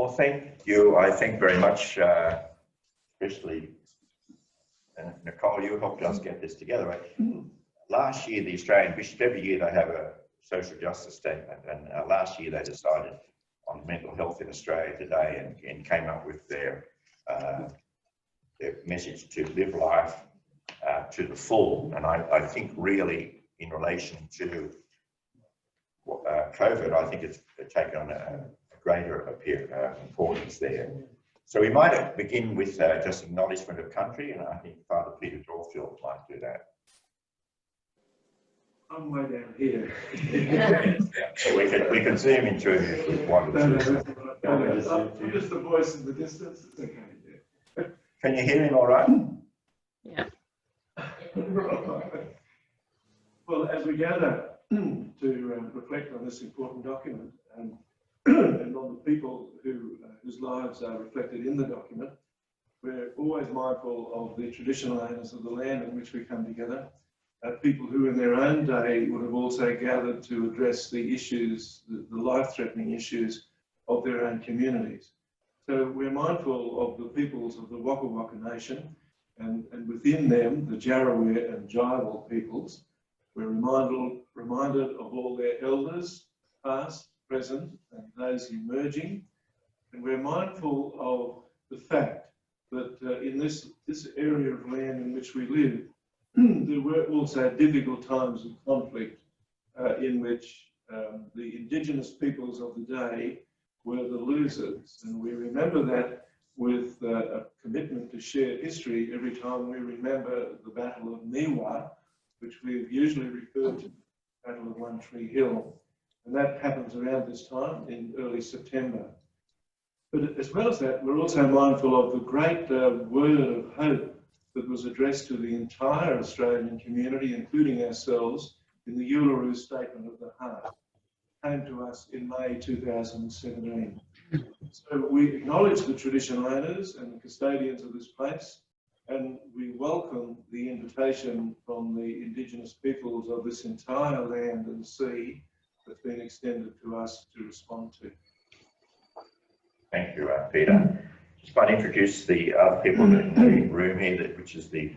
Well, thank you. I think very much, especially, and Nicole, you helped us get this together. Right? Last year, the Australian Bishops, every year they have a social justice statement, and last year they decided on mental health in Australia today and came up with their message to live life to the full. And I think really in relation to COVID, I think it's taken on a greater importance there. So we might begin with just acknowledgement of country, and I think Father Peter Dorfield might do that. I'm way down here. So we can zoom into it if we want to. I'm just the voice in the distance. It's okay. Yeah. Can you hear him all right? Yeah. Well, as we gather to reflect on this important document and on the people whose lives are reflected in the document, we're always mindful of the traditional owners of the land in which we come together, people who in their own day would have also gathered to address the issues, the life-threatening issues of their own communities. So we're mindful of the peoples of the Waka Waka Nation, and within them, the Jarawir and Jaiwal peoples. We're reminded of all their elders, past, present, and those emerging. And we're mindful of the fact that in this area of land in which we live, there were also difficult times of conflict in which the indigenous peoples of the day were the losers. And we remember that with a commitment to share history every time we remember the Battle of Niwa, which we've usually referred to as the Battle of One Tree Hill. And that happens around this time in early September. But as well as that, we're also mindful of the great word of hope that was addressed to the entire Australian community, including ourselves, in the Uluru Statement of the Heart. It came to us in May 2017. So we acknowledge the traditional owners and the custodians of this place, and we welcome the invitation from the Indigenous peoples of this entire land and sea that's been extended to us to respond to. Thank you, Peter. Just might introduce the other people in the room here, which is the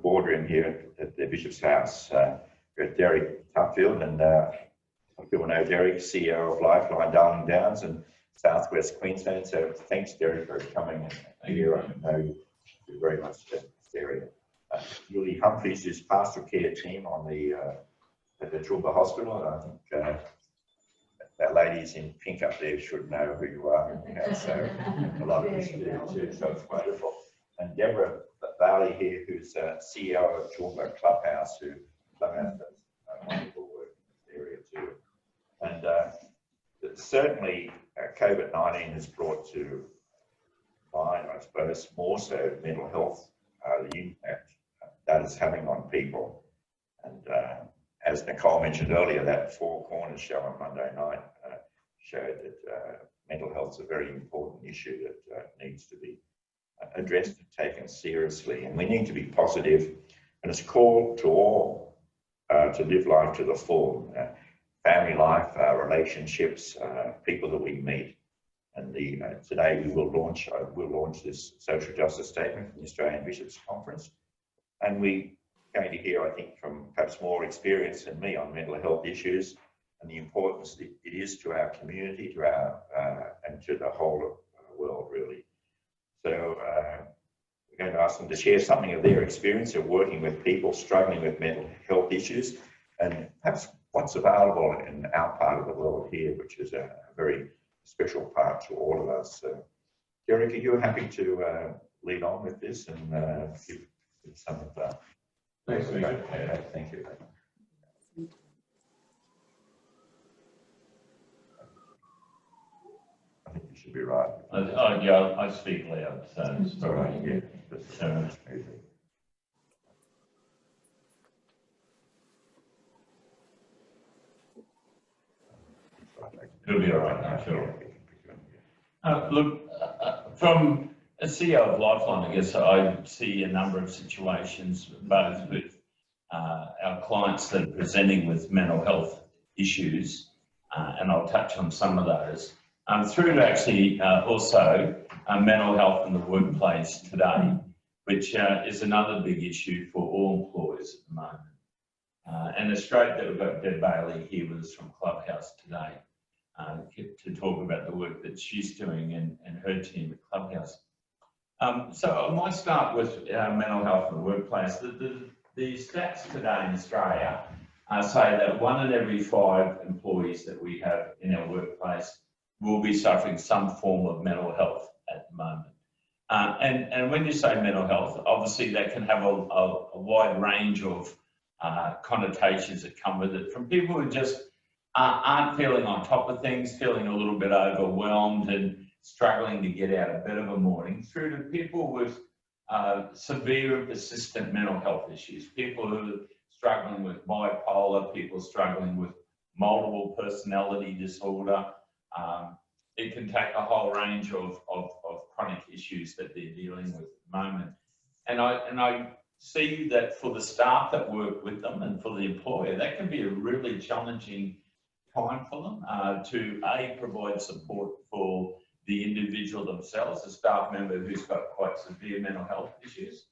boardroom here at the Bishop's House. We've got Derek Tuffield, and some people know Derek, CEO of Lifeline Darling Downs and Southwest Queensland. So thanks, Derek, for coming here. I know you do very much in this area. Julie Humphries is pastoral care team on at the Toowoomba Hospital. And I think that ladies in pink up there should know who you are. So a lot of us do too, so it's wonderful. And Deborah Bailey here, who's CEO of Toowoomba Clubhouse, who does wonderful work in this area too. And certainly COVID-19 has brought to mind, I suppose, more so mental health, the impact that is having on people. And as Nicole mentioned earlier, that Four Corners show on Monday night showed that mental health is a very important issue that needs to be addressed and taken seriously. And we need to be positive, and it's a call to all to live life to the full. Family life, relationships, people that we meet. And today we will launch, we'll launch this social justice statement from the Australian Bishops Conference. And we're going to hear, I think, from perhaps more experience than me on mental health issues and the importance that it is to our community, to our and to the whole world, really. So we're going to ask them to share something of their experience of working with people struggling with mental health issues, and perhaps what's available in our part of the world here, which is a very special part to all of us. So, Derek, are you happy to lead on with this and give some of that? Thanks, Bishop. Okay, thank you. I think you should be right. Yeah, I speak loud, so it's All right, yeah. It'll be all right, I'm sure. Look, from a CEO of Lifeline, I guess I see a number of situations, both with our clients that are presenting with mental health issues, and I'll touch on some of those, through to actually also mental health in the workplace today, which is another big issue for all employers at the moment. And it's great that we've got Deb Bailey here with us from Clubhouse today to talk about the work that she's doing and her team at Clubhouse. So I might start with mental health in the workplace. The stats today in Australia say that 1 in every 5 employees that we have in our workplace will be suffering some form of mental health at the moment. And when you say mental health, obviously that can have a wide range of connotations that come with it, from people who just aren't feeling on top of things, feeling a little bit overwhelmed and struggling to get out of bed of a morning, through to people with severe and persistent mental health issues, people who are struggling with bipolar, people struggling with multiple personality disorder. It can take a whole range of chronic issues that they're dealing with at the moment. And I see that for the staff that work with them and for the employer, that can be a really challenging time for them to provide support for the individual themselves, a staff member who's got quite severe mental health issues,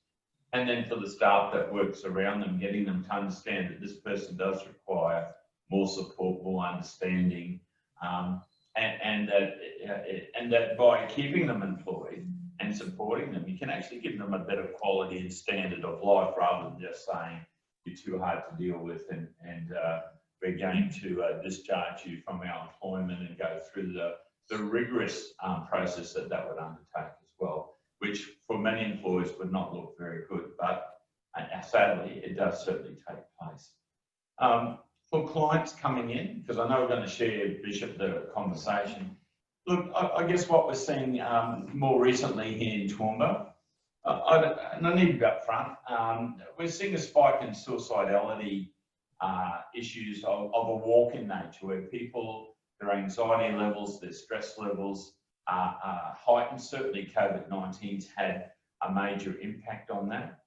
and then for the staff that works around them, getting them to understand that this person does require more support, more understanding, and that by keeping them employed and supporting them, you can actually give them a better quality and standard of life, rather than just saying you're too hard to deal with and we're going to discharge you from our employment and go through the rigorous process that would undertake as well, which for many employers would not look very good, but sadly it does certainly take place. For clients coming in, because I know we're going to share, Bishop, the conversation. Look, I guess what we're seeing more recently here in Toowoomba, and I need to be up front, we're seeing a spike in suicidality issues of a walk-in nature, where people, their anxiety levels, their stress levels are heightened. Certainly COVID-19's had a major impact on that.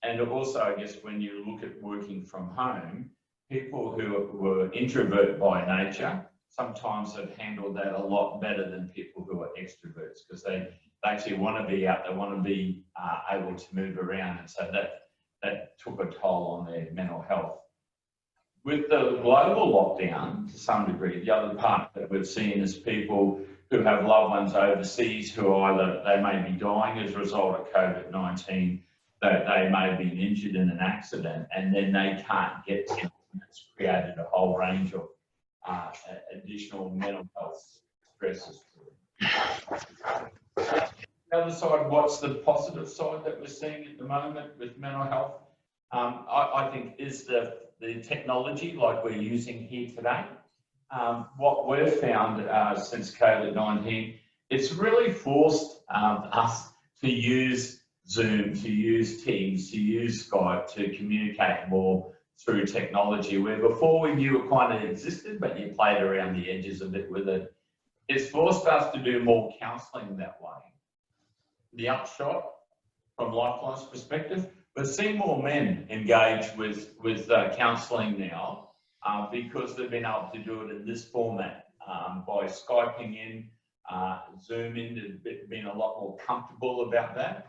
And also, I guess, when you look at working from home, people who were introvert by nature sometimes have handled that a lot better than people who are extroverts, because they actually want to be out, they want to be able to move around, and so that took a toll on their mental health. With the global lockdown, to some degree, the other part that we've seen is people who have loved ones overseas who either they may be dying as a result of COVID-19, that they may have been injured in an accident, and then they can't get to them. It's created a whole range of additional mental health stresses. The other side, what's the positive side that we're seeing at the moment with mental health? I think is the technology like we're using here today. What we've found since COVID-19, it's really forced us to use Zoom, to use Teams, to use Skype to communicate more through technology, where before we knew it kind of existed, but you played around the edges a bit with it. It's forced us to do more counselling that way. The upshot from Lifeline's perspective, we're seeing more men engage with counselling now because they've been able to do it in this format by Skyping in, Zooming. They've been a lot more comfortable about that.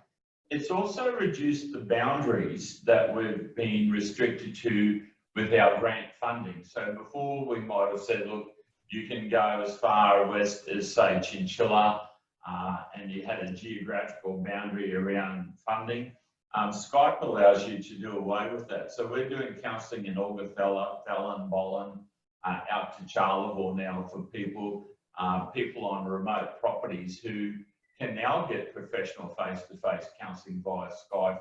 It's also reduced the boundaries that we've been restricted to with our grant funding. So before we might have said, look, you can go as far west as, say, Chinchilla, and you had a geographical boundary around funding. Skype allows you to do away with that. So we're doing counselling in Augathella, Fallon, Bollen, out to Charleville now for people on remote properties who can now get professional face-to-face counselling via Skype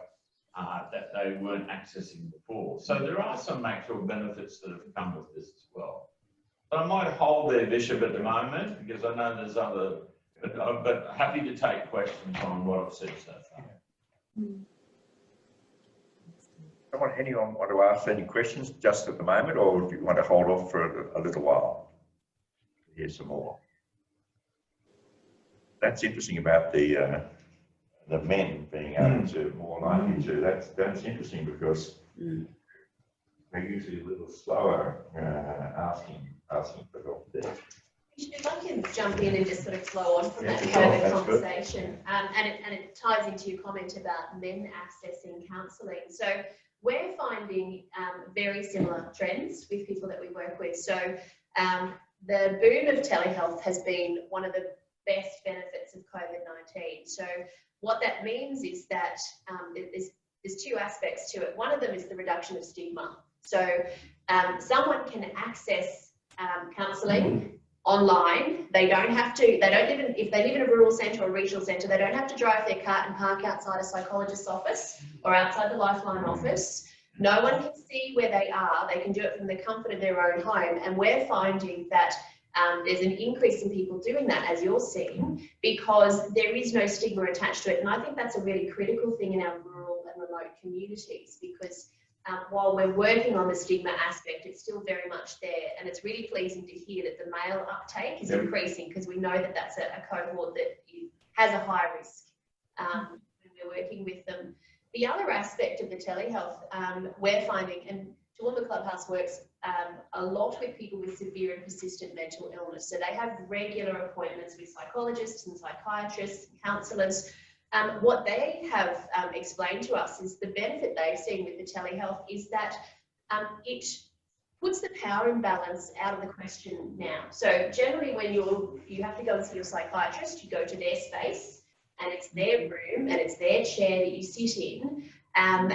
that they weren't accessing before. So there are some actual benefits that have come with this as well. But I might hold there, Bishop, at the moment, because I know there's other, but happy to take questions on what I've said so far. Anyone want to ask any questions just at the moment, or do you want to hold off for a little while to hear some more? That's interesting about the men being able to more likely to. That's interesting, because they're usually a little slower asking for help there. If I can jump in and just sort of flow on from that sure, COVID that's conversation, and it ties into your comment about men accessing counselling. So we're finding very similar trends with people that we work with. So the boom of telehealth has been one of the best benefits of COVID-19. So what that means is that there's two aspects to it. One of them is the reduction of stigma. So someone can access counselling online. They don't have to, if they live in a rural centre or regional centre, they don't have to drive their car and park outside a psychologist's office or outside the Lifeline office. No one can see where they are. They can do it from the comfort of their own home. And we're finding that there's an increase in people doing that, as you're seeing, because there is no stigma attached to it. And I think that's a really critical thing in our rural and remote communities, because while we're working on the stigma aspect, it's still very much there. And it's really pleasing to hear that the male uptake is increasing, because we know that that's a cohort that has a high risk when we're working with them. The other aspect of the telehealth we're finding, and Toowoomba Clubhouse works a lot with people with severe and persistent mental illness. So they have regular appointments with psychologists and psychiatrists and counsellors. What they have explained to us is the benefit they've seen with the telehealth is that it puts the power imbalance out of the question now. So generally when you have to go and see your psychiatrist, you go to their space and it's their room and it's their chair that you sit in, and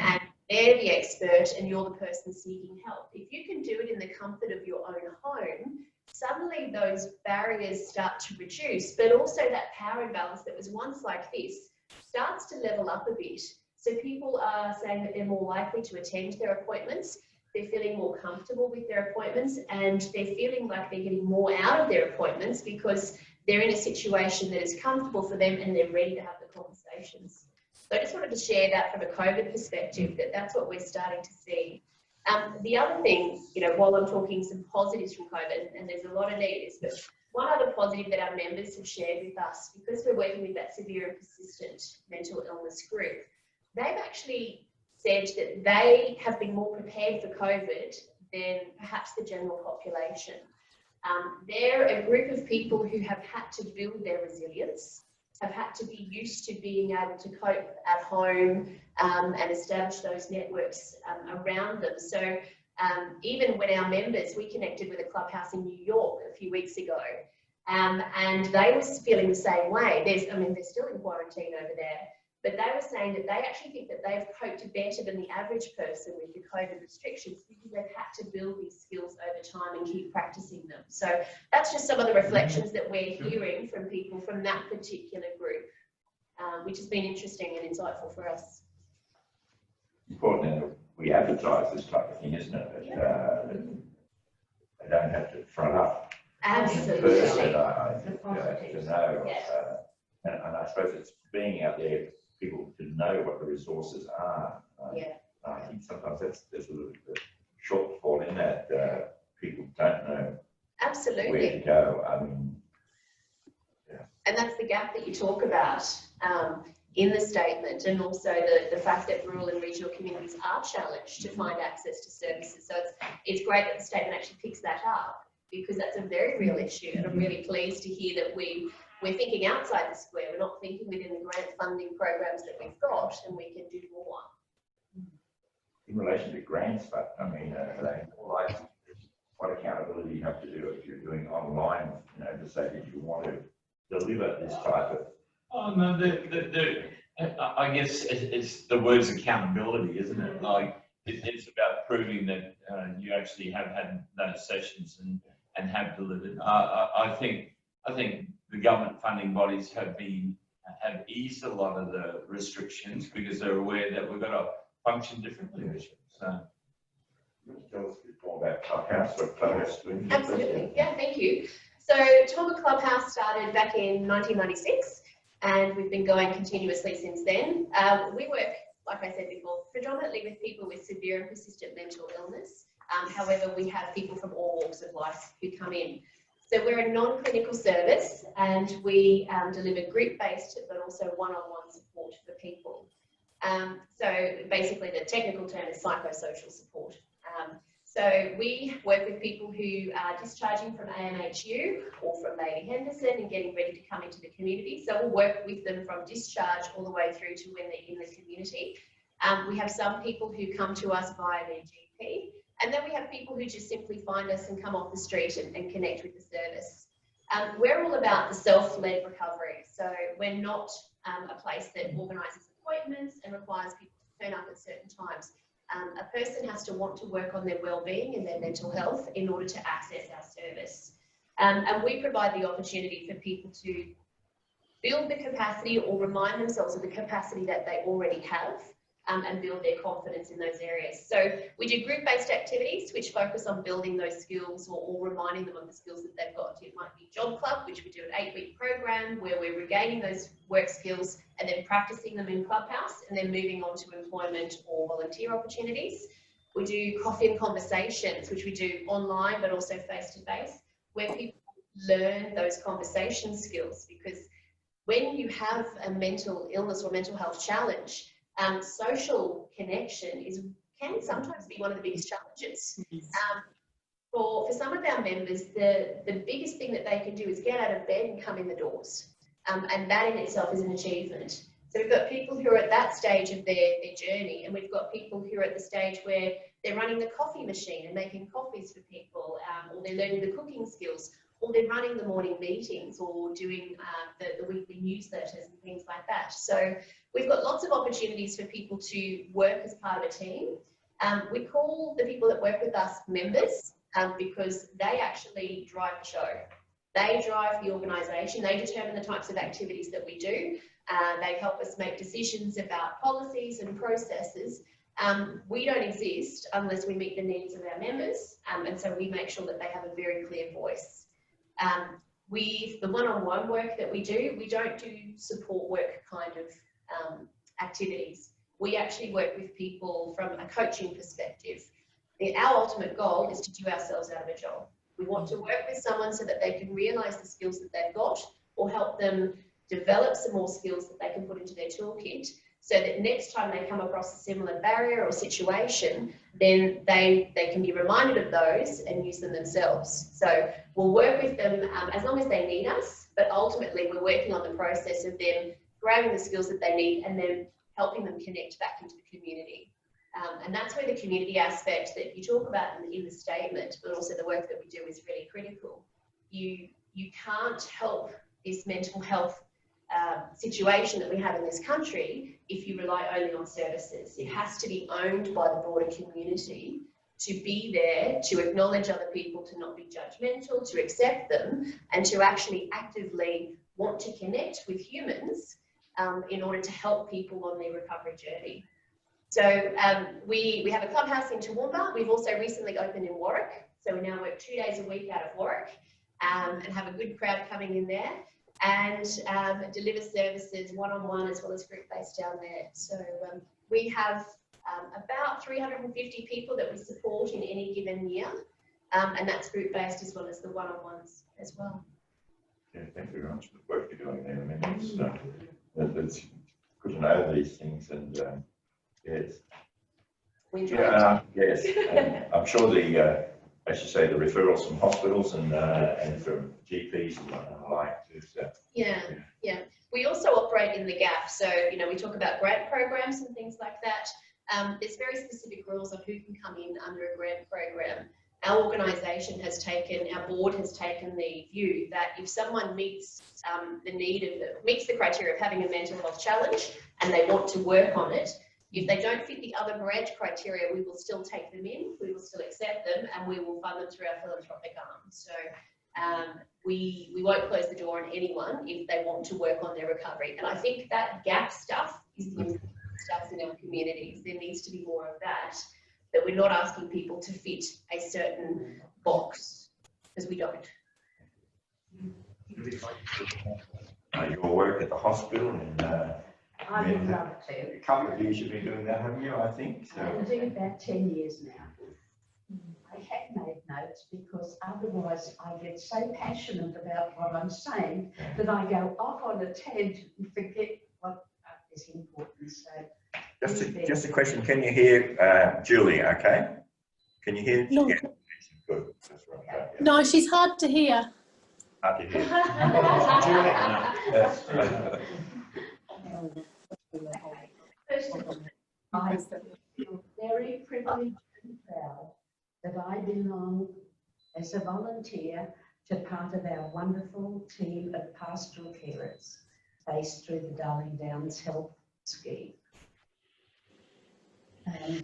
they're the expert and you're the person seeking help. If you can do it in the comfort of your own home, suddenly those barriers start to reduce, but also that power imbalance that was once like this starts to level up a bit. So people are saying that they're more likely to attend their appointments, they're feeling more comfortable with their appointments, and they're feeling like they're getting more out of their appointments because they're in a situation that is comfortable for them and they're ready to have the conversations. So I just wanted to share that from a COVID perspective, that's what we're starting to see. The other thing, while I'm talking some positives from COVID, and there's a lot of negatives, but one other positive that our members have shared with us, because we're working with that severe and persistent mental illness group, they've actually said that they have been more prepared for COVID than perhaps the general population. They're a group of people who have had to build their resilience, have had to be used to being able to cope at home and establish those networks around them. So even when our members, we connected with a clubhouse in New York a few weeks ago, and they were feeling the same way. They're still in quarantine over there, but they were saying that they actually think that they've coped better than the average person with the COVID restrictions because they've had to build these skills over time and keep practicing them. So that's just some of the reflections that we're hearing from people from that particular group, which has been interesting and insightful for us. Important that we advertise this type of thing, isn't it? They don't have to front up. Absolutely. First, to know. Yeah. And I suppose it's being out there, people to know what the resources are. I think sometimes there's a little bit of shortfall in that. People don't know where to go. And that's the gap that you talk about in the statement, and also the fact that rural and regional communities are challenged to find access to services. So it's great that the statement actually picks that up, because that's a very real issue, and I'm really pleased to hear that we're thinking outside the square. We're not thinking within the grant funding programs that we've got, and we can do more. In relation to grants, but like what accountability you have to do if you're doing online, to say that you want to deliver this type of. Oh no, I guess it's the word's accountability, isn't it? Like it's about proving that you actually have had those sessions and have delivered. I think the government funding bodies have eased a lot of the restrictions because they're aware that we've got to function differently. So. Tell us a bit more about Clubhouse, what Clubhouse is doing. Absolutely, yeah, thank you. So Toowoomba Clubhouse started back in 1996, and we've been going continuously since then. We work, like I said before, predominantly with people with severe and persistent mental illness. However, we have people from all walks of life who come in. So we're a non-clinical service, and we deliver group-based but also one-on-one support for people. So basically the technical term is psychosocial support. So we work with people who are discharging from AMHU or from Lady Henderson and getting ready to come into the community. So we'll work with them from discharge all the way through to when they're in the community. We have some people who come to us via their GP, and then we have people who just simply find us and come off the street and connect with the service. We're all about the self-led recovery. So we're not a place that organises appointments and requires people to turn up at certain times. A person has to want to work on their well-being and their mental health in order to access our service. And we provide the opportunity for people to build the capacity or remind themselves of the capacity that they already have, and build their confidence in those areas. So we do group-based activities which focus on building those skills or reminding them of the skills that they've got. It might be Job Club, which we do an 8-week program where we're regaining those work skills and then practicing them in Clubhouse and then moving on to employment or volunteer opportunities. We do coffee and conversations, which we do online but also face-to-face, where people learn those conversation skills, because when you have a mental illness or mental health challenge, social connection can sometimes be one of the biggest challenges. For some of our members, the biggest thing that they can do is get out of bed and come in the doors. And that in itself is an achievement. So we've got people who are at that stage of their journey, and we've got people who are at the stage where they're running the coffee machine and making coffees for people, or they're learning the cooking skills, or they're running the morning meetings or doing the weekly newsletters and things like that. So we've got lots of opportunities for people to work as part of a team. We call the people that work with us members because they actually drive the show. They drive the organisation. They determine the types of activities that we do. They help us make decisions about policies and processes. We don't exist unless we meet the needs of our members, and so we make sure that they have a very clear voice. The one-on-one work that we don't do support work kind of activities. We actually work with people from a coaching perspective. Our ultimate goal is to do ourselves out of a job. We want to work with someone so that they can realise the skills that they've got, or help them develop some more skills that they can put into their toolkit, so that next time they come across a similar barrier or situation, then they can be reminded of those and use them themselves. So we'll work with them as long as they need us, but ultimately we're working on the process of them grabbing the skills that they need and then helping them connect back into the community. And that's where the community aspect that you talk about in the statement, but also the work that we do, is really critical. You can't help this mental health situation that we have in this country if you rely only on services. It has to be owned by the broader community to be there, to acknowledge other people, to not be judgmental, to accept them, and to actually actively want to connect with humans in order to help people on their recovery journey. So we have a clubhouse in Toowoomba. We've also recently opened in Warwick. So we now work 2 days a week out of Warwick and have a good crowd coming in there, and deliver services one-on-one as well as group-based down there. So we have about 350 people that we support in any given year, and that's group-based as well as the one-on-ones as well. Yeah, thank you very much for the work you're doing there. I mean, it's good to know these things, and yes. We enjoy yes, and I'm sure as you say, the referrals from hospitals and from GPs and the like too. So. Yeah. We also operate in the gap. So, we talk about grant programs and things like that. There's very specific rules on who can come in under a grant program. Our organisation our board has taken the view that if someone meets meets the criteria of having a mental health challenge and they want to work on it, if they don't fit the other grant criteria, we will still take them in, we will still accept them, and we will fund them through our philanthropic arm. So we won't close the door on anyone if they want to work on their recovery. And I think that gap stuff is the important stuff in our communities. There needs to be more of that we're not asking people to fit a certain box, because we don't. Your work at the hospital, and I would love to. A couple of years you've been doing that, haven't you? I think. So. I've been doing about 10 years now. I have made notes because otherwise I get so passionate about what I'm saying that I go off on a tangent and forget what is important. So just a question. Can you hear Julie? Okay. Can you hear? No. Yeah. Good. That's right. Yeah. No, she's hard to hear. Hard to hear. First of all, I feel very privileged and proud that I belong as a volunteer to part of our wonderful team of pastoral carers based through the Darling Downs Health Scheme. And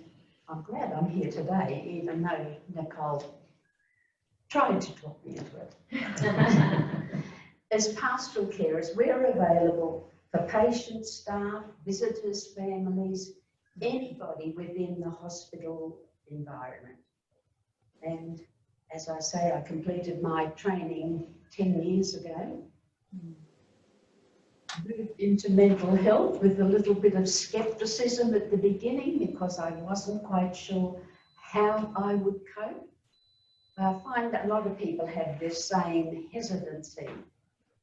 I'm glad I'm here today, even though Nicole tried to talk me into it. As pastoral carers, we're available for patients, staff, visitors, families, anybody within the hospital environment. And as I say, I completed my training 10 years ago. Moved into mental health with a little bit of skepticism at the beginning because I wasn't quite sure how I would cope. I find that a lot of people have this same hesitancy,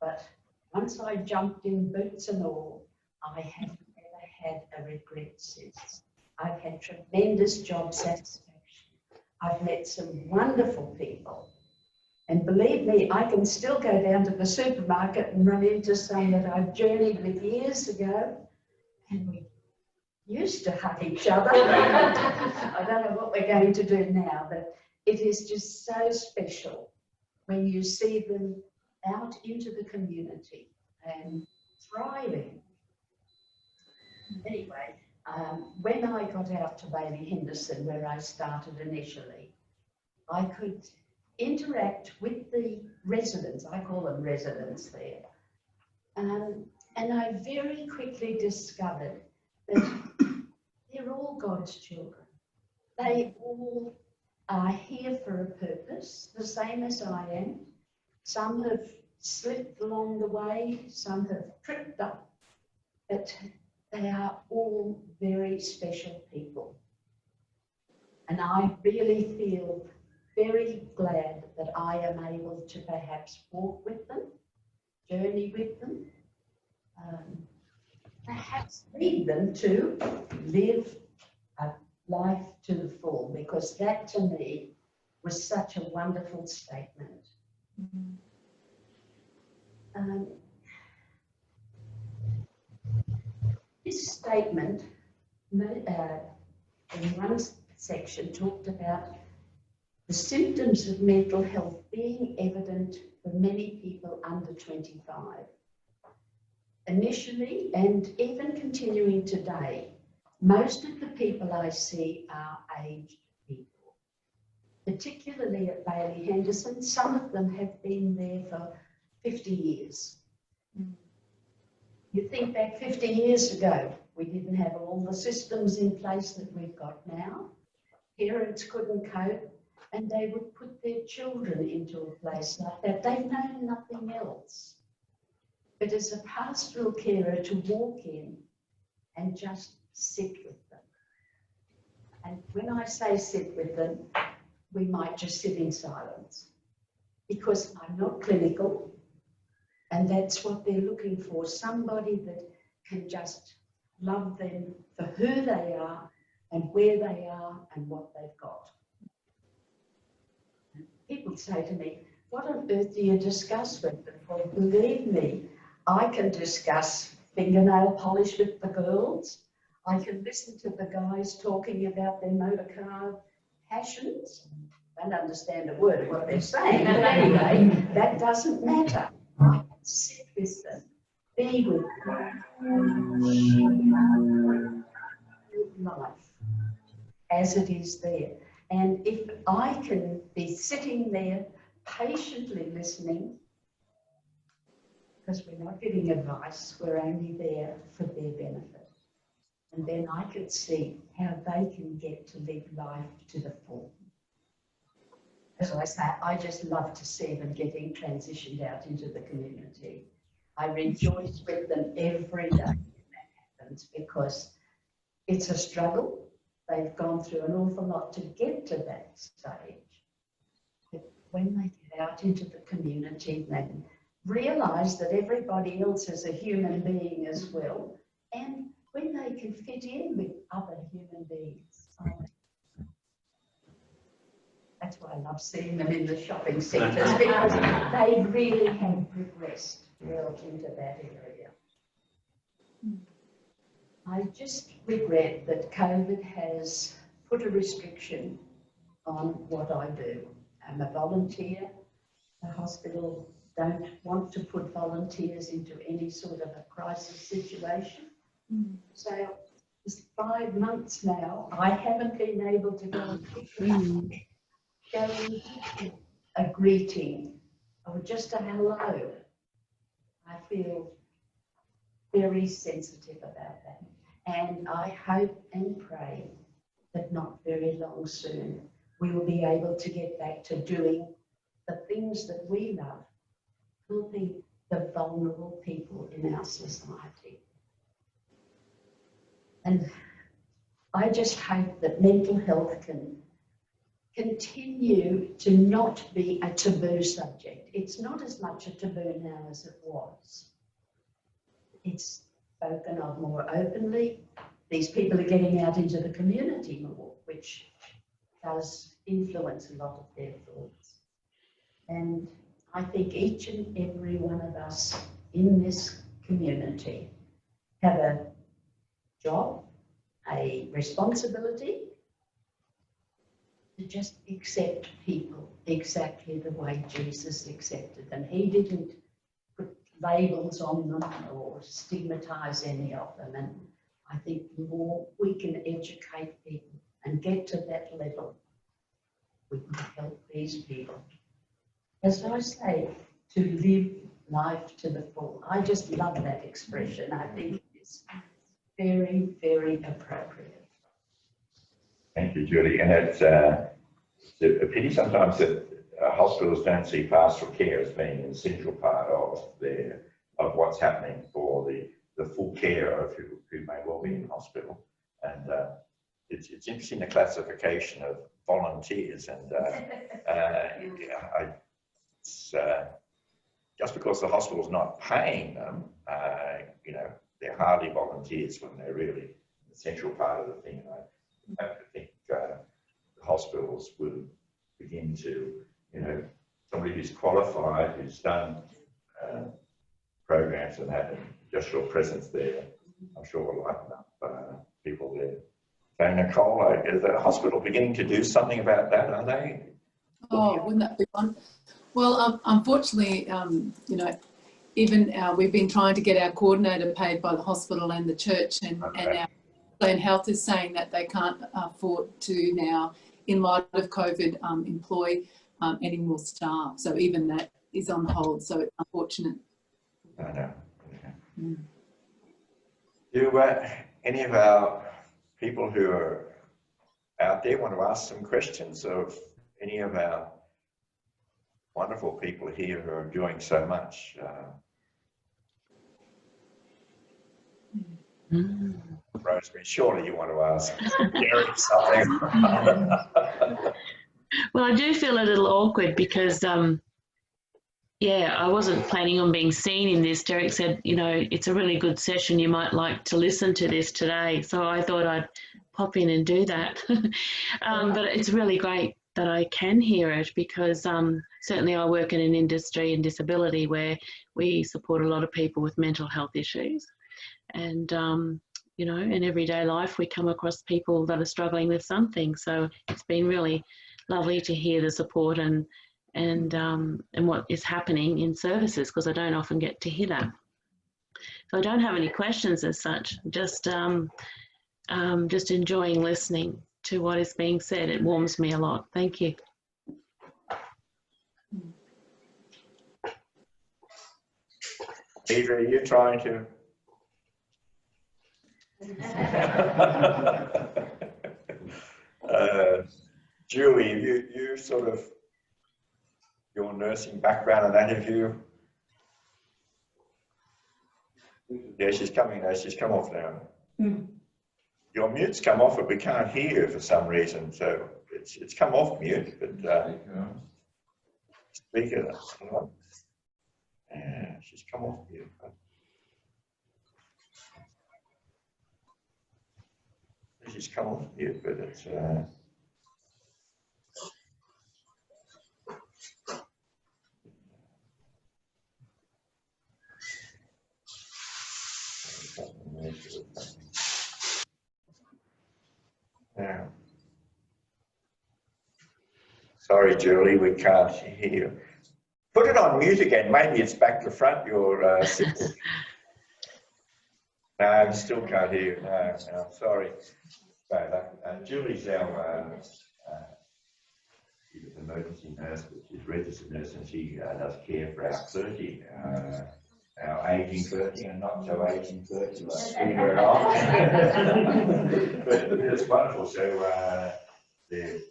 but once I jumped in, boots and all, I have never had a regret since. I've had tremendous job satisfaction. I've met some wonderful people. And believe me, I can still go down to the supermarket and run into some that I've journeyed with years ago, and we used to hug each other. I don't know what we're going to do now, but it is just so special when you see them out into the community and thriving. Anyway, when I got out to Bailey Henderson, where I started initially, I could interact with the residents, I call them residents there, and I very quickly discovered that they're all God's children. They all are here for a purpose, the same as I am. Some have slipped along the way, some have tripped up, but they are all very special people. And I really feel very glad that I am able to perhaps walk with them, journey with them, perhaps lead them to live a life to the full, because that to me was such a wonderful statement. This statement in one section talked about the symptoms of mental health being evident for many people under 25. Initially, and even continuing today, most of the people I see are aged people, particularly at Bailey Henderson. Some of them have been there for 50 years. You think back 50 years ago, we didn't have all the systems in place that we've got now. Parents couldn't cope, and they would put their children into a place like that. They've known nothing else. But as a pastoral carer, to walk in and just sit with them. And when I say sit with them, we might just sit in silence, because I'm not clinical, and that's what they're looking for, somebody that can just love them for who they are and where they are and what they've got. And people say to me, what on earth do you discuss with them? Well, believe me, I can discuss fingernail polish with the girls. I can listen to the guys talking about their motor car passions. I don't understand a word of what they're saying, but anyway, that doesn't matter. I can sit with them, be with them, life as it is there. And if I can be sitting there patiently listening, because we're not giving advice, we're only there for their benefit. And then I could see how they can get to live life to the full. As I say, I just love to see them getting transitioned out into the community. I rejoice with them every day when that happens, because it's a struggle. They've gone through an awful lot to get to that stage. But when they get out into the community, they realise that everybody else is a human being as well, and when they can fit in with other human beings. That's why I love seeing them in the shopping centres, because they really have progressed well into that area. I just regret that COVID has put a restriction on what I do. I'm a volunteer. The hospital don't want to put volunteers into any sort of a crisis situation. So it's 5 months now, I haven't been able to go and pick them up. Going a greeting or just a hello. I feel very sensitive about that. And I hope and pray that not very long soon we will be able to get back to doing the things that we love, helping the vulnerable people in our society. And I just hope that mental health can continue to not be a taboo subject. It's not as much a taboo now as it was. It's spoken of more openly. These people are getting out into the community more, which does influence a lot of their thoughts. And I think each and every one of us in this community have a job, a responsibility to just accept people exactly the way Jesus accepted them. He didn't put labels on them or stigmatize any of them. And I think the more we can educate people and get to that level, we can help these people, as I say, to live life to the full. I just love that expression. I think it's very, very appropriate. Thank you, Julie. And it's a pity sometimes that hospitals don't see pastoral care as being an essential part of what's happening for the full care of who may well be in hospital. And it's interesting, the classification of volunteers, and just because the hospital's not paying them, they're hardly volunteers when they're really an essential part of the thing. And I think the hospitals will begin to, somebody who's qualified, who's done programs and that, and just your presence there, I'm sure will lighten up people there. So Nicole, is the hospital beginning to do something about that, are they? Oh, wouldn't that be fun? Well, unfortunately, even we've been trying to get our coordinator paid by the hospital and the church, and our Plan Health is saying that they can't afford to now, in light of COVID, employ any more staff. So even that is on hold. So it's unfortunate. I know. Yeah. Do any of our people who are out there want to ask some questions of any of our wonderful people here who are doing so much? Rosemerry, surely you want to ask Derek something. Well, I do feel a little awkward because, I wasn't planning on being seen in this. Derek said, it's a really good session. You might like to listen to this today. So I thought I'd pop in and do that. But it's really great that I can hear it because certainly I work in an industry in disability where we support a lot of people with mental health issues. And, in everyday life, we come across people that are struggling with something. So it's been really lovely to hear the support and what is happening in services, because I don't often get to hear that. So I don't have any questions as such, just enjoying listening to what is being said. It warms me a lot. Thank you. Deidre, are you trying to? Julie, you sort of, your nursing background and that, have you? Yeah, she's coming now. She's come off now. Your mute's come off, but we can't hear you for some reason. So it's come off mute, but speaker. Yeah, she's come off mute. She's come off mute, but it's. an issue or something. Yeah. Sorry, Julie, we can't hear you. Put it on mute again. Maybe it's back to front, your signal. No, I still can't hear you. No, sorry. Julie's our she's an emergency nurse, but she's a registered nurse, and she does care for our clergy, our aging clergy and not so aging clergy like we were on. But it's wonderful. So the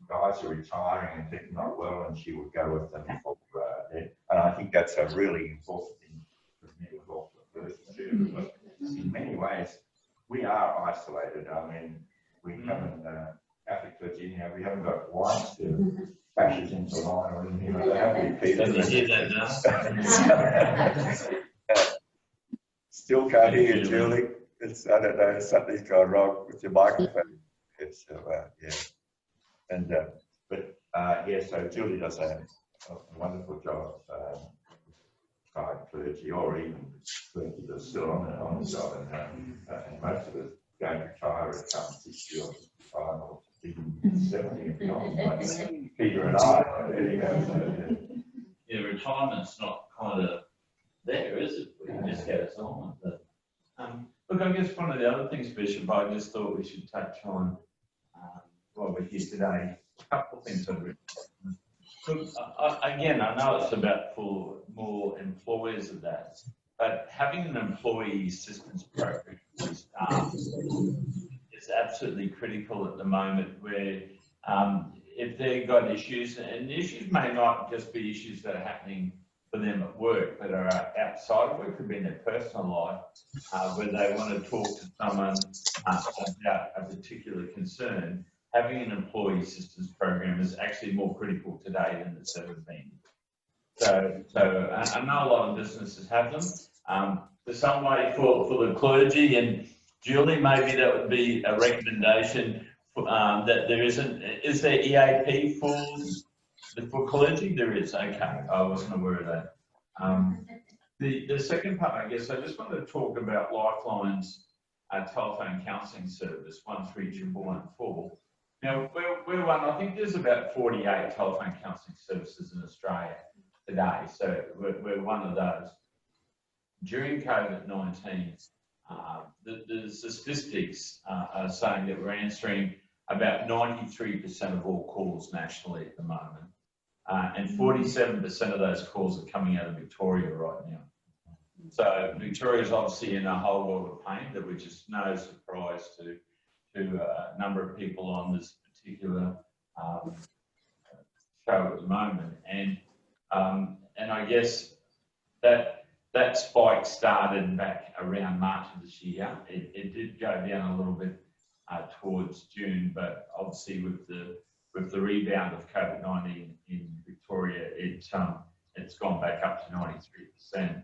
guys are retiring and thinking not well, and she would go with them for that. And I think that's a really important thing for mental health for the person too. But in many ways, we are isolated. I mean, we haven't, Catholic Church in here, we haven't got wives to bash us into line or anything like that, have we, Peter? Doesn't hear that now. Still can't hear you, Julie. It's, I don't know, something's gone wrong with your microphone. It's, yeah. And, yeah, so Julie does a wonderful job of clergy, or even clergy that's still on the job, and most of us going to retire at 60 or 65 or even 70 and beyond, like Peter and I. Yeah, retirement's not kind of there, is it? We can just get us on. But, look, I guess one of the other things, Bishop, I just thought we should touch on while we're here today. A couple of things I've written. Look, again, I know it's about for more employers of that, but having an employee assistance program is absolutely critical at the moment, where if they've got issues, and the issues may not just be issues that are happening for them at work, but are outside of work, could be in their personal life, where they want to talk to someone about a particular concern. Having an employee assistance program is actually more critical today than it's ever been. So I know a lot of businesses have them. There's some way for the clergy, and Julie, maybe that would be a recommendation that there isn't. Is there EAP for clergy? There is. Okay, I wasn't aware of that. The second part, I guess, I just wanted to talk about Lifeline's telephone counselling service 131114. Now, we're one. I think there's about 48 telephone counselling services in Australia today, so we're one of those. During COVID-19, the statistics are saying that we're answering about 93% of all calls nationally at the moment, and 47% of those calls are coming out of Victoria right now. So Victoria's obviously in a whole world of pain, that which is no surprise to a number of people on this particular show at the moment, and I guess that spike started back around March of this year. It did go down a little bit towards June, but obviously with the rebound of COVID-19 in Victoria, it's gone back up to 93%.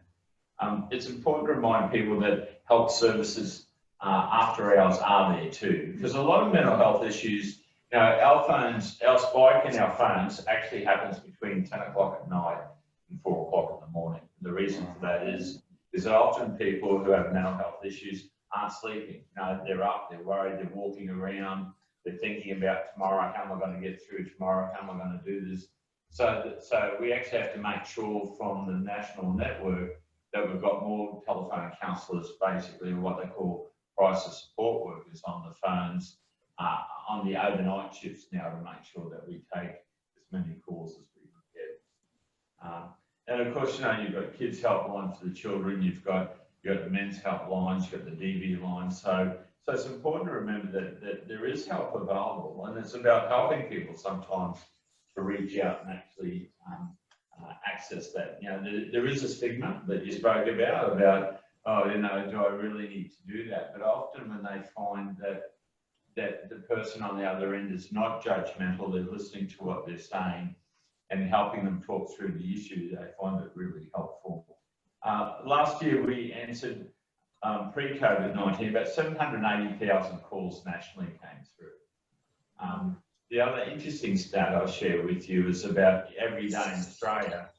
It's important to remind people that health services after hours are there too, because a lot of mental health issues, you know, our spike in our phones actually happens between 10 o'clock at night and 4 o'clock in the morning. And the reason for that is that often people who have mental health issues aren't sleeping. You know, they're up, they're worried, they're walking around, they're thinking about tomorrow, how am I going to get through tomorrow, how am I going to do this? So we actually have to make sure from the national network that we've got more telephone counsellors, basically what they call crisis support workers, on the phones, on the overnight shifts now, to make sure that we take as many calls as we can get. And of course, you know, you've got kids helpline for the children, you've got the men's helplines, you've got the DV line. So it's important to remember that there is help available, and it's about helping people sometimes to reach out and actually access that. You know, there is a stigma that you spoke about, oh, you know, do I really need to do that? But often when they find that the person on the other end is not judgmental, they're listening to what they're saying and helping them talk through the issue, they find it really helpful. Last year we answered, pre-COVID-19, about 780,000 calls nationally came through. The other interesting stat I'll share with you is about every day in Australia,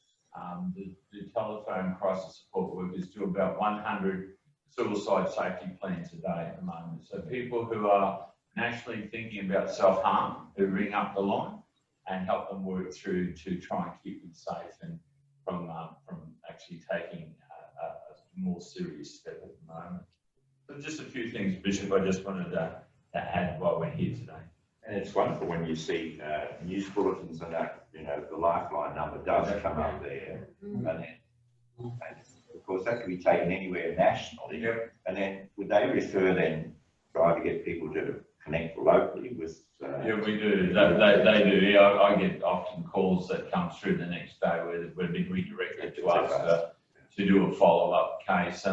the telephone crisis support workers do about 100 suicide safety plan today at the moment. So people who are nationally thinking about self-harm, who ring up the line and help them work through to try and keep them safe and from actually taking a more serious step at the moment. So just a few things, Bishop, I just wanted to add while we're here today. And it's wonderful when you see news bulletins and that, you know, the lifeline number does come up there. And then, of course, that can be taken anywhere nationally. Yep. And then would they refer then, try to get people to connect locally with? Yeah, we do. They do. Yeah, I get often calls that come through the next day where we've been redirected to us to do a follow-up case.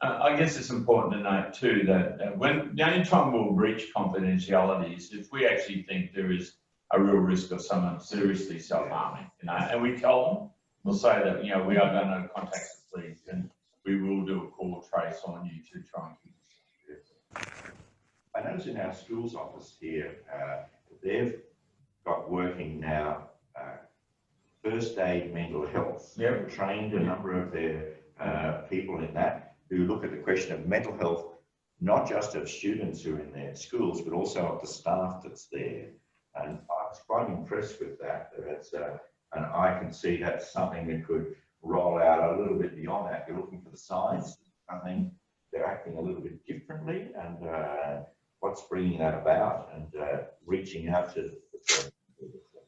I guess it's important to note too that when the only time we'll breach confidentiality is if we actually think there is a real risk of someone seriously self-harming, you know, and we tell them, we'll say that, you know, we are going to contact the police and we will do a call trace on you to try and keep it. I notice in our schools office here, they've got working now first aid mental health. Yep. Trained a number of their people in that who look at the question of mental health, not just of students who are in their schools, but also of the staff that's there. And I was quite impressed with that. And I can see that's something that could roll out a little bit beyond that. You're looking for the signs. I mean, they're acting a little bit differently, and what's bringing that about, and reaching out to.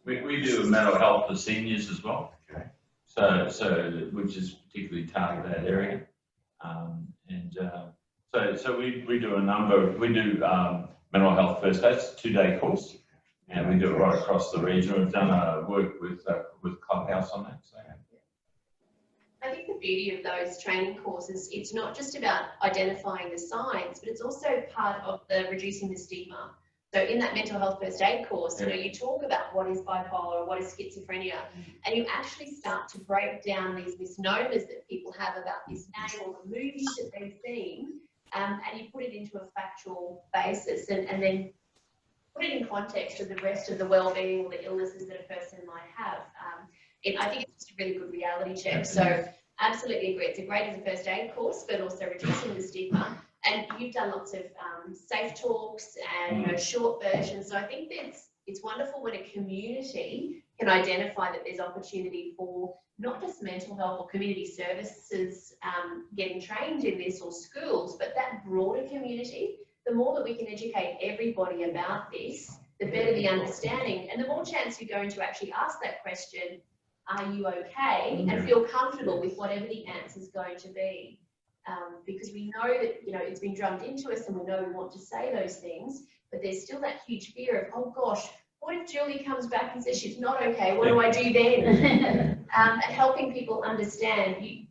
We do mental health for seniors as well. Okay. So which is particularly targeted that area, so we do a number. We do mental health first aid, 2-day course, and we do it right across the region. We've done work with Clubhouse on that. So. I think the beauty of those training courses, it's not just about identifying the signs, but it's also part of the reducing the stigma. So in that mental health first aid course, you know, you talk about what is bipolar, what is schizophrenia, and you actually start to break down these misnomers that people have about this name or the movies that they've seen, and you put it into a factual basis and then put it in context of the rest of the well-being or the illnesses that a person might have. I think it's just a really good reality check. So absolutely agree. It's a great as a first aid course, but also reducing the stigma. And you've done lots of safe talks and, you know, short versions. So I think it's wonderful when a community can identify that there's opportunity for not just mental health or community services getting trained in this, or schools, but that broader community. The more that we can educate everybody about this, the better the understanding, and the more chance you're going to actually ask that question, are you okay, and feel comfortable with whatever the answer is going to be. Because we know that, you know, it's been drummed into us and we know we want to say those things, but there's still that huge fear of, oh gosh, what if Julie comes back and says she's not okay? What do I do then? And helping people understand, the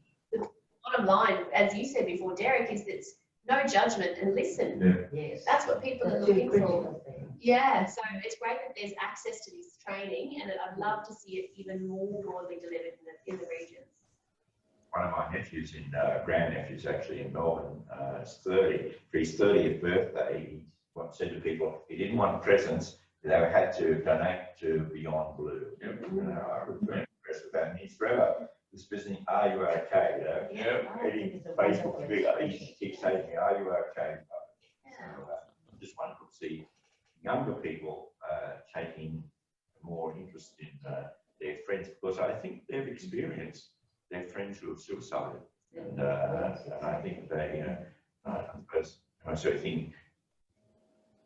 bottom line, as you said before, Derek, is that no judgment and listen. Yeah. Yes. That's what people are looking for. Yeah, so it's great that there's access to this training, and I'd love to see it even more broadly delivered in the regions. One of my nephews, grandnephews actually in Melbourne, is 30. For his 30th birthday, he said to people he didn't want presents, they had to donate to Beyond Blue. Yep. You know, I was very impressed with that. And he's forever this business, are you okay? You know, Facebook figure, he keeps saying to me, are you okay? So, just wonderful to see younger people taking more interest in their friends, because I think they've experienced their friends who have suicided, and I think they, I sort of think,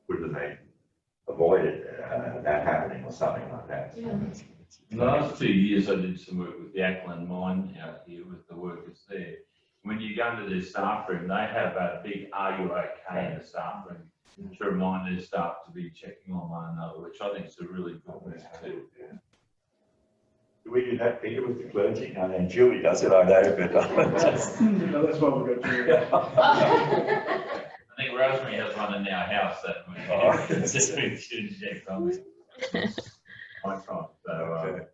would have they avoided that happening or something like that? Yeah. In the last 2 years, I did some work with the Ackland mine out here with the workers there. When you go into their staff room, they have a big "Are you okay?" in the staff room to remind their staff to be checking on one another, which I think is a really good thing too. Yeah. Do we do that, Peter, with the clergy? I mean, Julie does it, I know, but No, that's why we've got Julie. I think Rosemerry has one in our house that we just should check on. I try. So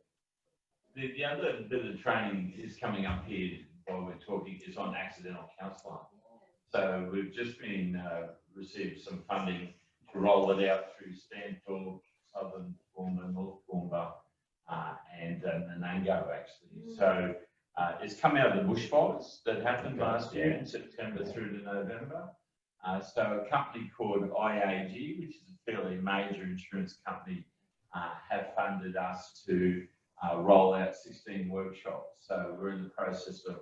the other bit of training is coming up here while we're talking is on accidental counselling. So we've just been received some funding to roll it out through Stanthorpe, Southern Toowoomba, North Toowoomba, and Nanango actually. So It's come out of the bushfires that happened last year in September through to November. So a company called IAG, which is a fairly major insurance company, have funded us to roll out 16 workshops. So we're in the process of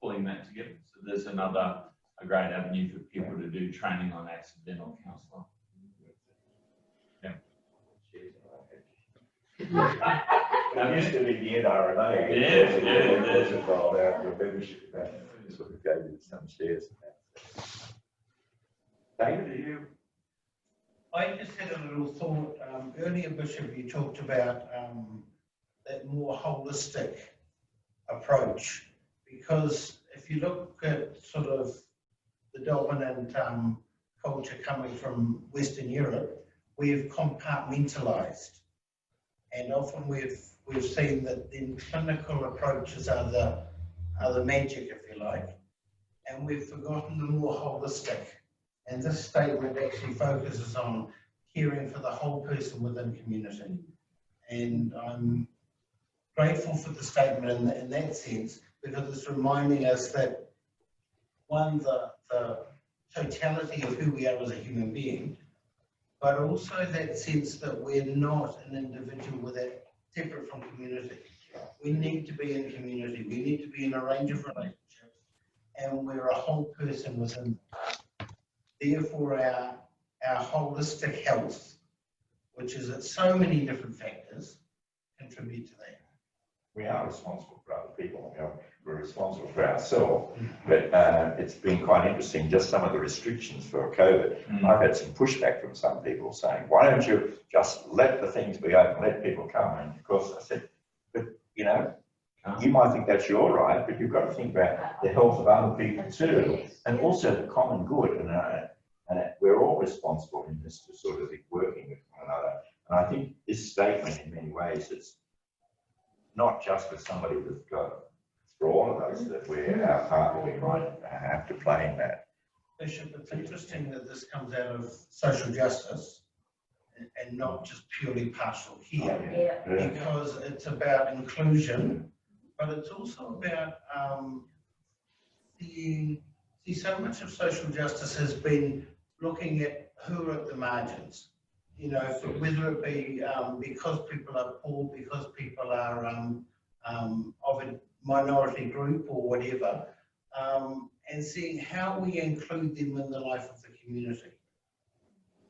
pulling that together. So there's a great avenue for people to do training on accidental counselling. I used to be the NRMA. There's a rolled out your membership. Sort of gave you some shares. David, are you? I just had a little thought. Earlier, Bishop, you talked about that more holistic approach, because if you look at sort of the dominant culture coming from Western Europe, we've compartmentalized, and often we've seen that then clinical approaches are the magic, if you like, and we've forgotten the more holistic. And this statement actually focuses on caring for the whole person within community. And I'm grateful for the statement in that sense, because it's reminding us that, one, the totality of who we are as a human being, but also that sense that we're not an individual separate from community. We need to be in community. We need to be in a range of relationships, and we're a whole person within. Therefore, our holistic health, which is at so many different factors, contribute to that. We are responsible for other people. You know, we're responsible for ourselves. But it's been quite interesting, just some of the restrictions for COVID. I've had some pushback from some people saying, why don't you just let the things be open, let people come? And of course I said, but you know, you might think that's your right, but you've got to think about the health of other people too, and also the common good. And we're all responsible in this to sort of be working with one another. And I think this statement, in many ways, it's not just for somebody that's got, for all of us, that we're our part that we might have to play in that. Bishop, it's interesting that this comes out of social justice and not just purely partial care, because it's about inclusion, but it's also about see, so much of social justice has been looking at who are at the margins, you know, whether it be because people are poor, because people are of a minority group or whatever, and seeing how we include them in the life of the community.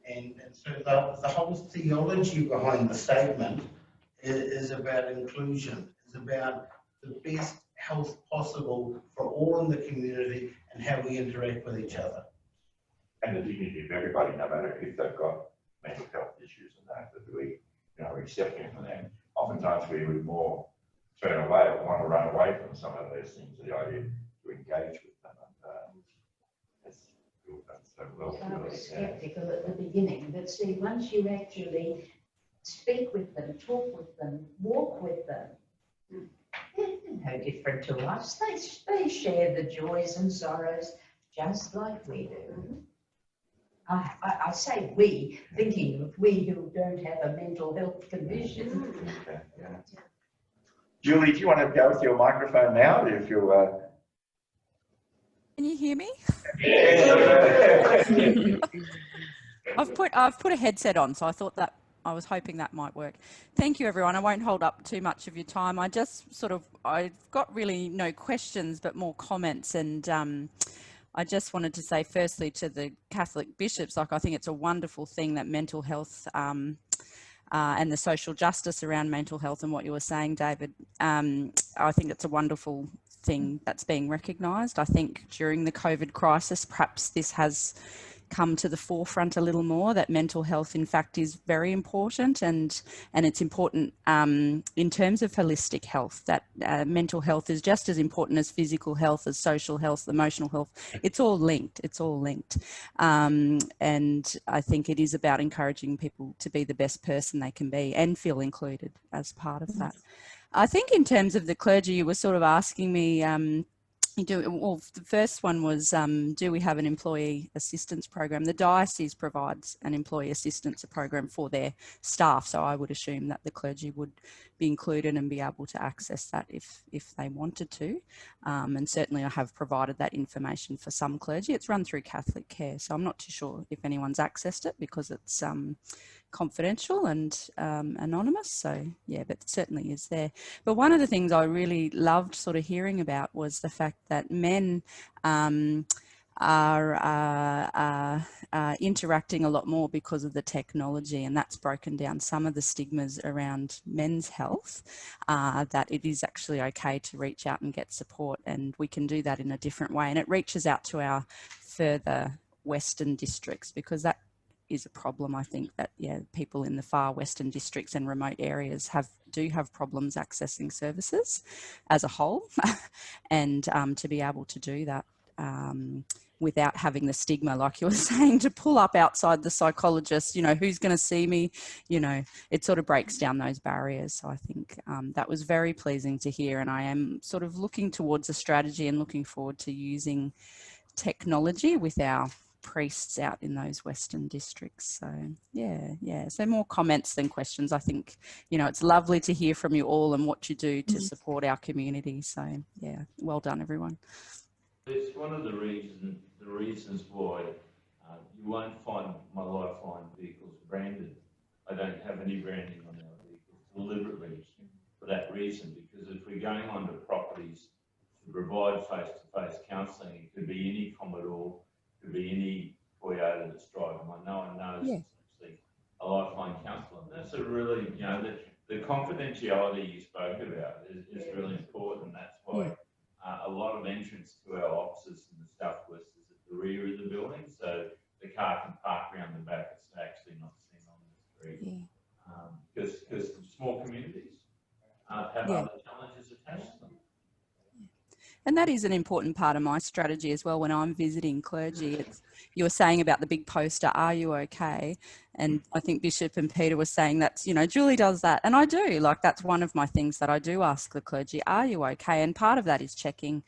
And so the whole theology behind the statement is about inclusion, is about the best health possible for all in the community and how we interact with each other. And the dignity of everybody, no matter if they've got mental health issues and that we, you know, accepting for them. Oftentimes we would more turn away or want to run away from some of those things, the idea to engage with them. And it's so well. I was sceptical at the beginning, but see, once you actually speak with them, talk with them, walk with them, they're no different to us. They share the joys and sorrows just like we do. I say we, thinking of we who don't have a mental health condition. Yeah. Julie, do you want to go with your microphone now? If you Can you hear me? Yeah. I've put a headset on, so I was hoping that might work. Thank you, everyone. I won't hold up too much of your time. I've got really no questions, but more comments. And I just wanted to say firstly to the Catholic bishops, I think it's a wonderful thing that mental health and the social justice around mental health and what you were saying, David, I think it's a wonderful thing that's being recognised. I think during the COVID crisis, perhaps this has come to the forefront a little more, that mental health in fact is very important, and it's important in terms of holistic health, that mental health is just as important as physical health, as social health, emotional health. It's all linked, and I think it is about encouraging people to be the best person they can be and feel included as part of that. I think in terms of the clergy, you were sort of asking me, well, the first one was, do we have an employee assistance program? The Diocese provides an employee assistance program for their staff, so I would assume that the clergy would be included and be able to access that if they wanted to. And certainly I have provided that information for some clergy. It's run through Catholic Care, so I'm not too sure if anyone's accessed it because it's confidential and anonymous. So yeah, but it certainly is there. But one of the things I really loved sort of hearing about was the fact that men are interacting a lot more because of the technology, and that's broken down some of the stigmas around men's health, that it is actually okay to reach out and get support, and we can do that in a different way, and it reaches out to our further western districts, because that is a problem. I think that, yeah, people in the far western districts and remote areas do have problems accessing services as a whole, and to be able to do that without having the stigma, like you were saying, to pull up outside the psychologist, you know, who's going to see me, you know, it sort of breaks down those barriers. So I think that was very pleasing to hear, and I am sort of looking towards a strategy and looking forward to using technology with our priests out in those western districts. So yeah, so more comments than questions. I think, you know, it's lovely to hear from you all and what you do to support our community. So yeah, well done everyone. It's one of the reasons why you won't find my Lifeline vehicles branded. I don't have any branding on our vehicles deliberately for that reason, because if we're going onto properties to provide face-to-face counselling, it could be any Commodore, it could be any Toyota that's driving one. No one knows it's actually a Lifeline counsellor. That's a really, you know, the confidentiality you spoke about is really important. That's why a lot of entrance to our offices in the southwest is at the rear of the building, so the car can park around the back. It's actually not seen on the street, because small communities have other challenges attached to them. And that is an important part of my strategy as well when I'm visiting clergy. You were saying about the big poster, "Are you okay?" And I think Bishop and Peter were saying that's, you know, Julie does that. And I do, like, that's one of my things that I do ask the clergy, "Are you okay?" And part of that is checking,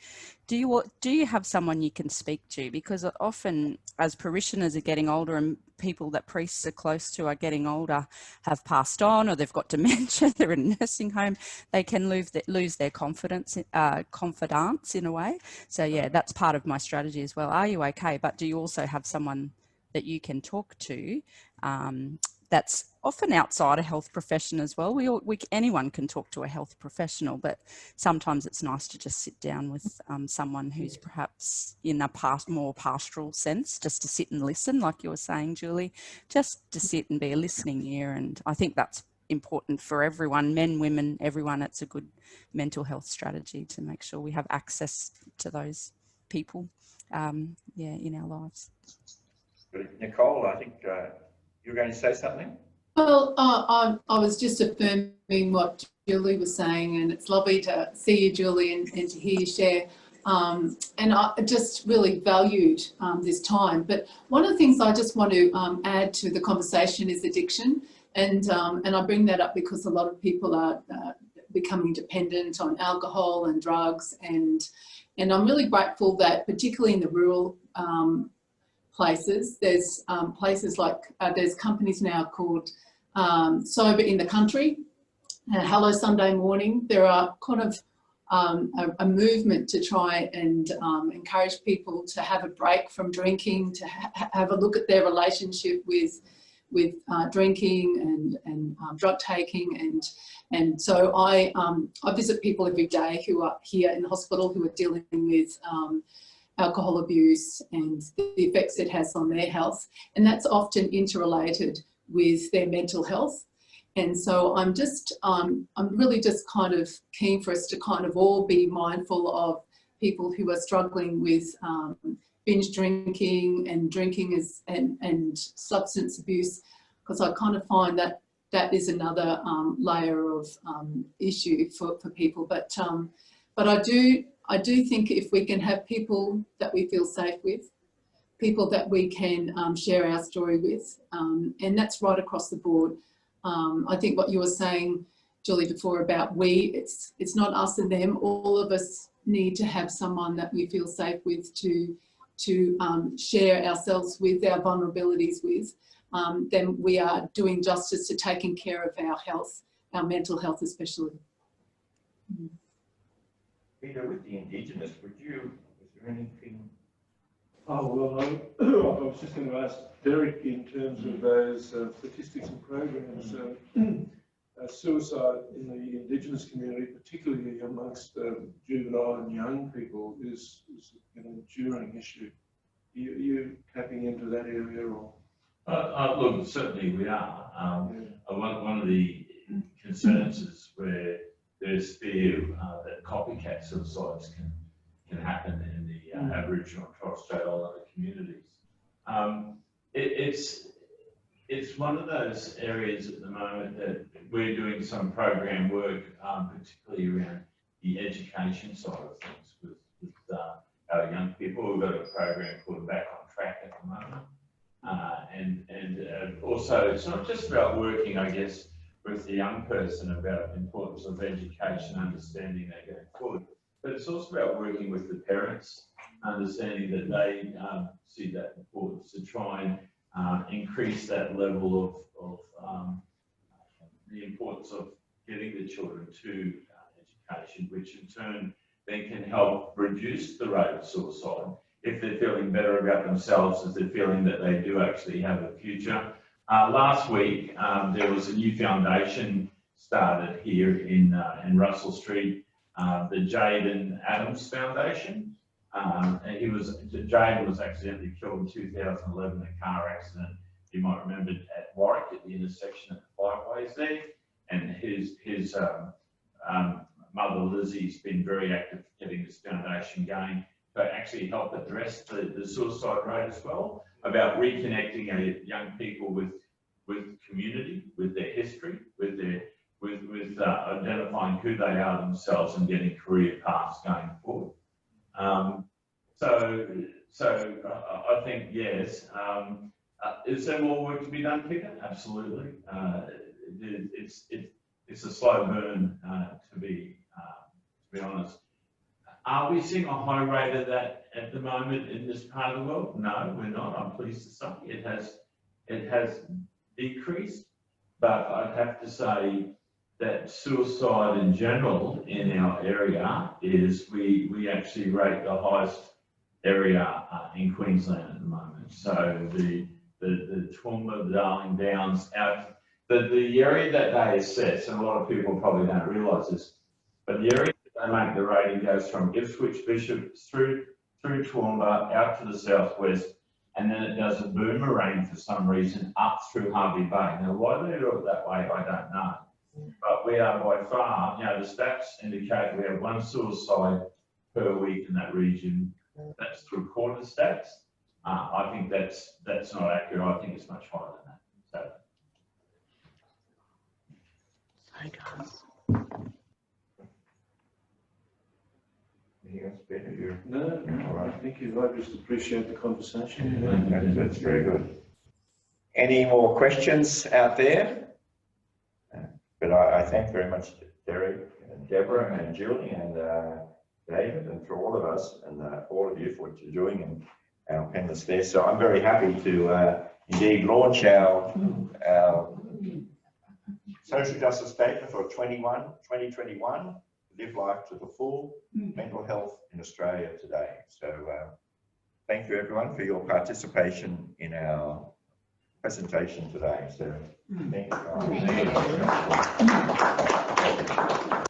do you have someone you can speak to? Because often as parishioners are getting older and people that priests are close to are getting older, have passed on, or they've got dementia, they're in a nursing home, they can lose their confidence in a way. So yeah, that's part of my strategy as well. Are you okay? But do you also have someone that you can talk to that's often outside a health profession as well? Anyone can talk to a health professional, but sometimes it's nice to just sit down with someone who's perhaps in a more pastoral sense, just to sit and listen, like you were saying, Julie, just to sit and be a listening ear. And I think that's important for everyone, men, women, everyone. It's a good mental health strategy to make sure we have access to those people, in our lives. Nicole, I think you're going to say something? Well, I was just affirming what Julie was saying, and it's lovely to see you, Julie, and to hear you share. And I just really valued this time. But one of the things I just want to add to the conversation is addiction. And I bring that up because a lot of people are becoming dependent on alcohol and drugs. And I'm really grateful that, particularly in the rural places, there's places like, there's companies now called Sober in the Country, Hello Sunday Morning. There are kind of a movement to try and encourage people to have a break from drinking, to have a look at their relationship with drinking and drug taking, and so I visit people every day who are here in the hospital who are dealing with alcohol abuse and the effects it has on their health, and that's often interrelated with their mental health. And so I'm really just kind of keen for us to kind of all be mindful of people who are struggling with binge drinking and and substance abuse, because I kind of find that that is another layer of issue for people. But I do think if we can have people that we feel safe with, people that we can share our story with, and that's right across the board. I think what you were saying, Julie, before about it's not us and them. All of us need to have someone that we feel safe with to share ourselves with, our vulnerabilities with. Then we are doing justice to taking care of our health our mental health especially. Peter, with the Indigenous, was there anything? Oh, well, I was just going to ask Derek in terms of those statistics and programs. Suicide in the Indigenous community, particularly amongst juvenile and young people, is an enduring issue. Are you tapping into that area, or? Look, certainly we are. One of the concerns is where there's fear that copycat suicides can happen in the Aboriginal and Torres Strait Islander communities. It's one of those areas at the moment that we're doing some program work, particularly around the education side of things with our young people. We've got a program called Back on Track at the moment. And also, it's not just about working, I guess, with the young person about the importance of education, understanding that going forward, but it's also about working with the parents, understanding that they see that importance to try and increase that level of the importance of getting the children to education, which in turn then can help reduce the rate of suicide if they're feeling better about themselves, if they're feeling that they do actually have a future. Last week, there was a new foundation started here in Russell Street, the Jaden Adams Foundation. Jaden was accidentally killed in 2011 in a car accident. You might remember at Warwick at the intersection of the Fiveways there. And his mother Lizzie's been very active getting this foundation going to actually help address the suicide rate as well, about reconnecting our young people with community, with their history, with identifying who they are themselves and getting career paths going forward. So I think yes. Is there more work to be done, Peter? Absolutely. It's a slow burn, to be honest. Are we seeing a high rate of that at the moment in this part of the world? No, we're not. I'm pleased to say it has decreased, but I'd have to say that suicide in general in our area is we actually rate the highest area in Queensland at the moment. So the Toowoomba, the Darling Downs, the area that they assess, and a lot of people probably don't realise this, but the area that they make the rating goes from Ipswich Bishop through Toowoomba out to the southwest, and then it does a boomerang for some reason up through Harvey Bay. Now, why they do it that way, I don't know. But we are by far, the stats indicate we have one suicide per week in that region. That's the recorded stats. I think that's not accurate. I think it's much higher than that. Sorry, guys. Anything else, Peter? No, All right. thank you. I just appreciate the conversation. That's very good. Any more questions out there? But I thank very much Derek and Deborah and Julie and David, and for all of us and all of you for what you're doing and our panelists there. So I'm very happy to indeed launch our social justice statement for 2021, live life to the full, mental health in Australia today. So thank you everyone for your participation in our presentation today. So thank you.